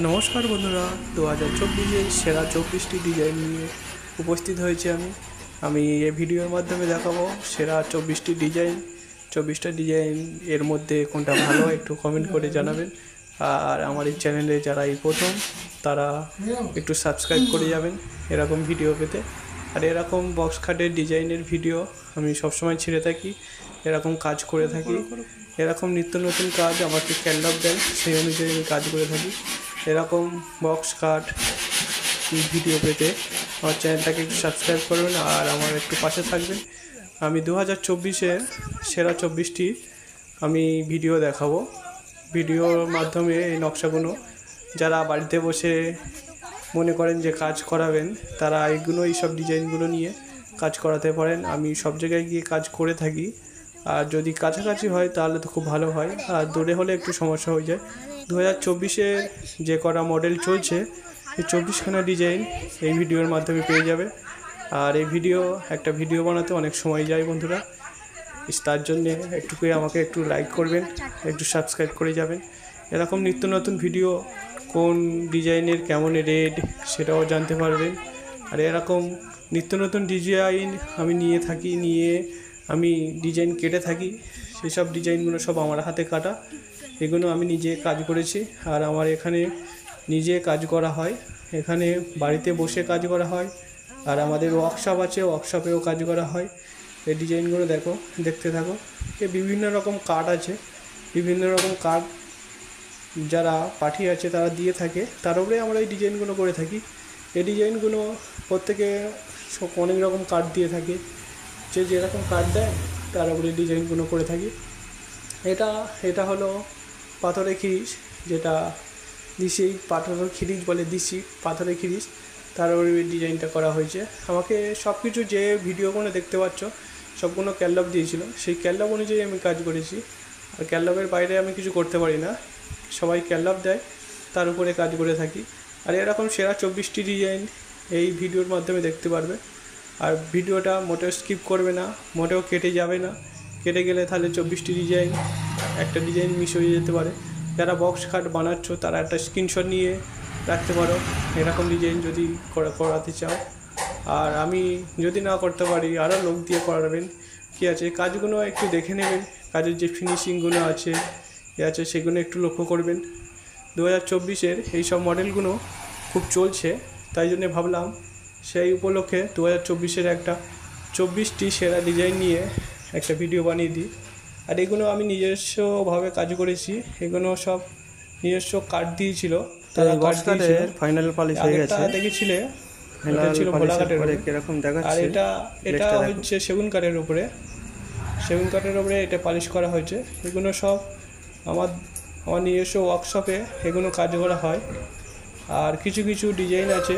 নমস্কার বন্ধুরা, 2024-এর সেরা 24টি ডিজাইন নিয়ে উপস্থিত হয়েছি আমি এই ভিডিওর মাধ্যমে দেখাবো সেরা 24টি ডিজাইন। 24টা ডিজাইন এর মধ্যে কোনটা ভালো একটু কমেন্ট করে জানাবেন। আর আমার এই চ্যানেলে যারা এই প্রথম তারা একটু সাবস্ক্রাইব করে যাবেন এরকম ভিডিও পেতে। আর এরকম বক্স খাটের ডিজাইনের ভিডিও আমি সবসময় ছেড়ে থাকি, এরকম কাজ করে থাকি। এরকম নিত্য নতুন কাজ আমাকে ক্যাটালগ দেন, সেই অনুযায়ী আমি কাজ করে থাকি। এরকম বক্স কাট ভিডিও পেতে আমার চ্যানেলটাকে একটু সাবস্ক্রাইব করবেন আর আমার একটু পাশে থাকবেন। আমি 2024-এর সেরা 24টি আমি ভিডিও দেখাবো। ভিডিওর মাধ্যমে এই নকশাগুলো যারা বাড়িতে বসে মনে করেন যে কাজ করাবেন, তারা এইসব ডিজাইনগুলো নিয়ে কাজ করাতে পারেন। আমি সব জায়গায় গিয়ে কাজ করে থাকি, আর যদি কাছাকাছি হয় তাহলে তো খুব ভালো হয়, আর দূরে হলে একটু সমস্যা হয়ে যায়। 2024-এর যে কটা মডেল চলছে, এই 24খানা ডিজাইন এই ভিডিওর মাধ্যমে পেয়ে যাবে। আর এই একটা ভিডিও বানাতে অনেক সময় যায় বন্ধুরা, তার জন্যে আমাকে একটু লাইক করবেন, একটু সাবস্ক্রাইব করে যাবেন। এরকম নিত্য নতুন ভিডিও কোন ডিজাইনের কেমন রেট সেটাও জানতে পারবেন। আর এরকম নিত্য নতুন ডিজাইন আমি নিয়ে আমি ডিজাইন কেটে থাকি। সেসব ডিজাইনগুলো সব আমার হাতে কাটা, এগুলো আমি নিজে কাজ করেছি। আর আমার এখানে নিজে কাজ করা হয়, এখানে বাড়িতে বসে কাজ করা হয়। আর আমাদের ওয়ার্কশপ আছে, ওয়ার্কশপেও কাজ করা হয়। এই ডিজাইনগুলো দেখতে থাকো। বিভিন্ন রকম কাঠ আছে, বিভিন্ন রকম কাঠ যারা পাঠিয়ে আছে তারা দিয়ে থাকে, তার উপরে আমরা এই ডিজাইনগুলো করে থাকি। এই ডিজাইনগুলো প্রত্যেকে অনেক রকম কাঠ দিয়ে থাকে, যে যেরকম কাঠ দেয় তার উপরে ডিজাইনগুলো করে থাকি। এটা হলো পাথরের খিরিশ, যেটা দিশি পাথরের খিরিশ বলে, দিশি পাথরের খিরিশ, তার উপরে ডিজাইনটা করা হয়েছে। আমাকে সব কিছু যে ভিডিওগুলো দেখতে পাচ্ছ সবগুলো ক্যাটালগ দিয়েছিল, সেই ক্যাটালগ অনুযায়ী আমি কাজ করেছি। আর ক্যাটালগের বাইরে আমি কিছু করতে পারি না, সবাই ক্যাটালগ দেয় তার উপরে কাজ করে থাকি। আর এরকম সেরা 24টি ডিজাইন এই ভিডিওর মাধ্যমে দেখতে পারবে। আর ভিডিওটা মোটেও স্কিপ করবে না, মোটেও কেটে যাবে না। কেটে গেলে তাহলে 24টি ডিজাইন একটা ডিজাইন মিস হয়ে যেতে পারে। যারা বক্স খাট বানাচ্ছ তারা একটা স্ক্রিনশট নিয়ে রাখতে পারো এরকম ডিজাইন যদি করাতে চাও। আর আমি যদি না করতে পারি আরও লোক দিয়ে করাবেন, কী আছে কাজগুলো একটু দেখে নেবেন। কাজের যে ফিনিশিংগুলো আছে সেগুলো একটু লক্ষ্য করবেন। 2024-এর এই সব মডেলগুলো খুব চলছে, তাই জন্যে ভাবলাম সেই উপলক্ষে 2024-এর একটা 24টি সেরা ডিজাইন নিয়ে একটা ভিডিও বানিয়ে দিই। আর এগুলো আমি নিজস্বভাবে কাজ করেছি, এগুলো সব নিজস্ব কাঠ দিয়েছিল, তারা কাঠ দিয়েছিল। ফাইনাল পলিশ হয়ে গেছে, দেখেছিলে এটা ছিল ভোলা কাঠের উপরে, কিরকম দেখাচ্ছে। আর এটা হচ্ছে সেগুন কাঠের উপরে এটা পালিশ করা হয়েছে। এগুলো সব আমার নিজস্ব ওয়ার্কশপে এগুলো কাজ করা হয়। আর কিছু কিছু ডিজাইন আছে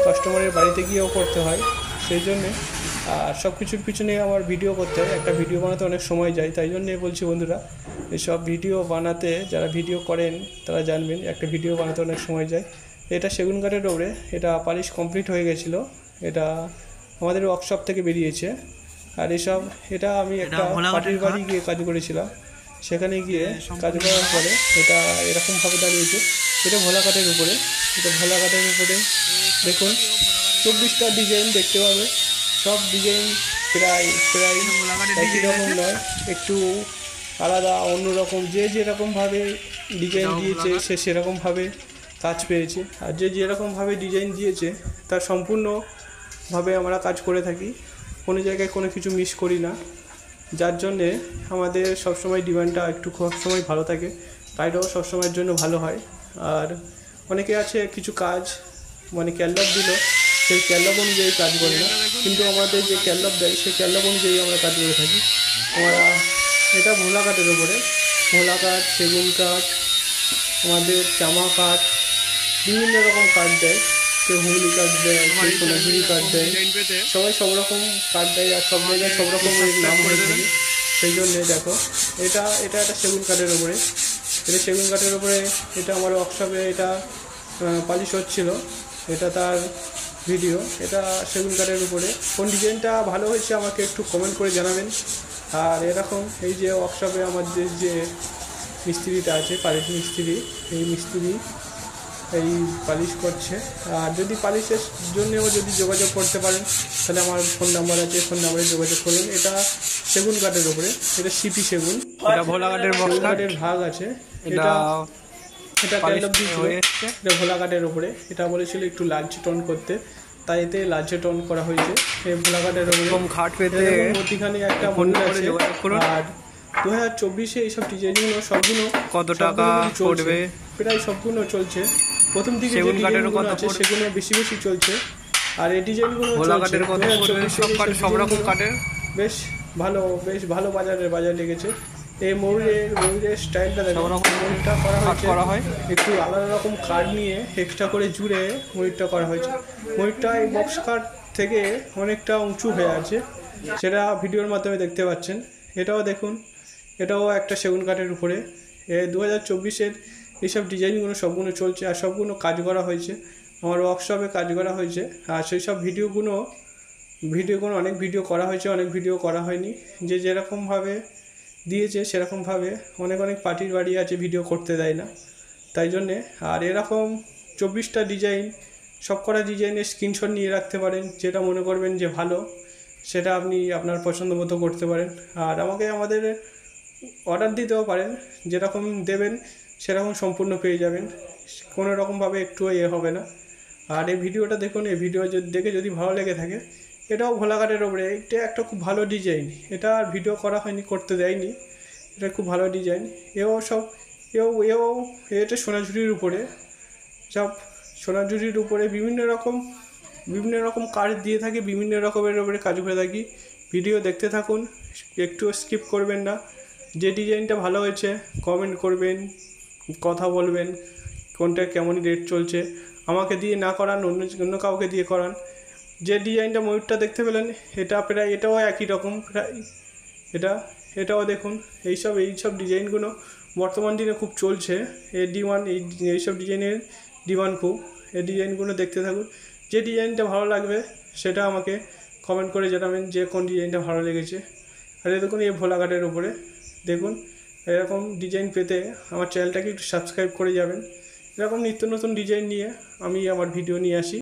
কাস্টমারের বাড়িতে গিয়েও করতে হয়, সেই জন্যে আর সব কিছুর পিছনে আমার ভিডিও করতে হয়। একটা ভিডিও বানাতে অনেক সময় যায়, তাই জন্যে বলছি বন্ধুরা, এসব ভিডিও বানাতে যারা ভিডিও করেন তারা জানবেন একটা ভিডিও বানাতে অনেক সময় যায়। এটা সেগুন কাঠের উপরে, এটা পালিশ কমপ্লিট হয়ে গেছিলো, এটা আমাদের ওয়ার্কশপ থেকে বেরিয়েছে। আর এটা আমি একটা পার্টির বাড়ি গিয়ে কাজ করেছিলাম, সেখানে গিয়ে কাজ করার পরে এটা এরকমভাবে দাঁড়িয়েছে। এটা ভোলা কাঠের উপরে, দেখুন 24টা ডিজাইন দেখতে পাবে। সব ডিজাইন প্রায় একই রকম নয়, একটু আলাদা অন্যরকম। যে যেরকমভাবে ডিজাইন দিয়েছে সে সেরকমভাবে কাজ পেয়েছে, আর যে যেরকমভাবে ডিজাইন দিয়েছে তার সম্পূর্ণভাবে আমরা কাজ করে থাকি, কোনো জায়গায় কোনো কিছু মিস করি না। যার জন্যে আমাদের সবসময় ডিমান্ডটা একটু সবসময় ভালো থাকে, কাজটাও সবসময়ের জন্য ভালো হয়। আর অনেকে আছে কিছু কাজ ক্যাটালগ দিল, সেই ক্যাটালগ অনুযায়ী কাজ করে না, কিন্তু আমাদের যে ক্যাটালগ দেয় সেই ক্যাটালগ অনুযায়ী আমরা কাজ করে থাকি। এটা ভোলা কাঠের উপরে, ভোলা কাঠ, সেগুন কাঠ, আমাদের চামা কাঠ, বিভিন্ন রকম কাঠ দেয়। কেউ হুগলি কাঠ দেয়, কেউ সোনাঝুরি কাঠ দেয়, সবাই সব রকম কাঠ দেয়। আর সব জায়গায় সব রকমের নাম হয়ে থাকে, সেই জন্যে দেখো এটা একটা সেগুন কাঠের উপরে, এটা আমার ওয়ার্কশপে এটা পালিশ হচ্ছিল, এটা তার ভিডিও। এটা সেগুন কাঠের উপরে। কোন ডিজাইনটা ভালো হয়েছে আমাকে একটু কমেন্ট করে জানাবেন। আর এরকম এই যে ওয়ার্কশপে আমাদের যে মিস্ত্রিটা আছে, পালিশ মিস্ত্রি, এই মিস্ত্রি এই পালিশ করছে। আর যদি পালিশের জন্যেও যদি যোগাযোগ করতে পারেন তাহলে আমার ফোন নাম্বার আছে, ফোন নাম্বারে যোগাযোগ করুন। এটা সেগুন কাঠের উপরে, এটা সিপি সেগুন, এটা ভোলা কাঠের বক্স কাঠের ভাগ আছে। এটা ক্যান্ডপ দিয়েছিল, এটা ভোলা কাঠের উপরে। এটা বলেছিল একটু লালচে টোন করতে, তাই এতে লালচে টোন করা হয়েছে। এই ভোলা কাঠের উপরে ঘাট পেতে মধ্যখানে একটা মন্দির আছে। আর 2024-এ এইসব ডিজাইনগুলো সবগুলো কত টাকা পড়বে? প্রায় সবগুলো চলছে। প্রথম দিকে যে ডিজাইনগুলো আছে সেগুলো বেশি বেশি চলছে। আর এই ডিজাইনগুলো সব রকম কাঠের বেশ ভালো বাজার লেগেছে। এই ময়ূরের স্টাইলটা দেখো, ময়ূরটা করা হয় একটু আলাদা রকম কাঠ নিয়ে এক্সট্রা করে জুড়ে ময়ূরটা করা হয়েছে। ময়ূরটা এই বক্স কাঠ থেকে অনেকটা উঁচু হয়ে আছে, সেটা ভিডিওর মাধ্যমে দেখতে পাচ্ছেন। এটাও দেখুন, এটাও একটা সেগুন কাঠের উপরে। 2024-এর এইসব ডিজাইনগুলো সবগুলো চলছে আর সবগুলো কাজ করা হয়েছে, আমার ওয়ার্কশপে কাজ করা হয়েছে। আর সেই সব ভিডিওগুলো অনেক ভিডিও করা হয়েছে, অনেক ভিডিও করা হয়নি। যে যেরকমভাবে দিয়েছে সেরকমভাবে অনেক পার্টির বাড়ি আছে, ভিডিও করতে দেয় না, তাই জন্যে। আর এরকম 24টা ডিজাইন, সব করা ডিজাইনের স্ক্রিনশট নিয়ে রাখতে পারেন। যেটা মনে করবেন যে ভালো, সেটা আপনি আপনার পছন্দ মতো করতে পারেন। আর আমাদের অর্ডার দিতেও পারেন, যেরকম দেবেন সেরকম সম্পূর্ণ পেয়ে যাবেন, কোনো রকমভাবে একটুও হবে না। আর এই ভিডিওটা দেখুন, এই ভিডিও দেখে যদি ভালো লেগে থাকে, এটাও ভোলা কাঠের ওপরে, এটা একটা খুব ভালো ডিজাইন। এটা আর ভিডিও করা হয়নি, করতে দেয়নি, এটা খুব ভালো ডিজাইন। এটা সোনাঝুরির উপরে, সব সোনাঝুরির উপরে বিভিন্ন রকম কাজ দিয়ে থাকি, বিভিন্ন রকমের ওপরে কাজ করে থাকি। ভিডিও দেখতে থাকুন, একটু স্কিপ করবেন না। যে ডিজাইনটা ভালো হয়েছে কমেন্ট করবেন, কথা বলবেন, কোনটা কেমন রেট চলছে, আমাকে দিয়ে না করান, অন্য কাউকে দিয়ে করান। যে ডিজাইনটা ময়ূরটা দেখতে পেলেন, এটা প্রায় এটাও একই রকম প্রায়। এটাও দেখুন, এইসব ডিজাইনগুলো বর্তমান দিনে খুব চলছে। এইসব ডিজাইনের ডিমান্ড খুব। এই ডিজাইনগুলো দেখতে থাকুন, যে ডিজাইনটা ভালো লাগবে সেটা আমাকে কমেন্ট করে জানাবেন যে কোন ডিজাইনটা ভালো লেগেছে। আর দেখুন, এই ভোলা কাঠের উপরে দেখুন, এরকম ডিজাইন পেতে আমার চ্যানেলটাকে একটু সাবস্ক্রাইব করে যাবেন। এরকম নিত্য নতুন ডিজাইন নিয়ে আমি আমার ভিডিও নিয়ে আসি।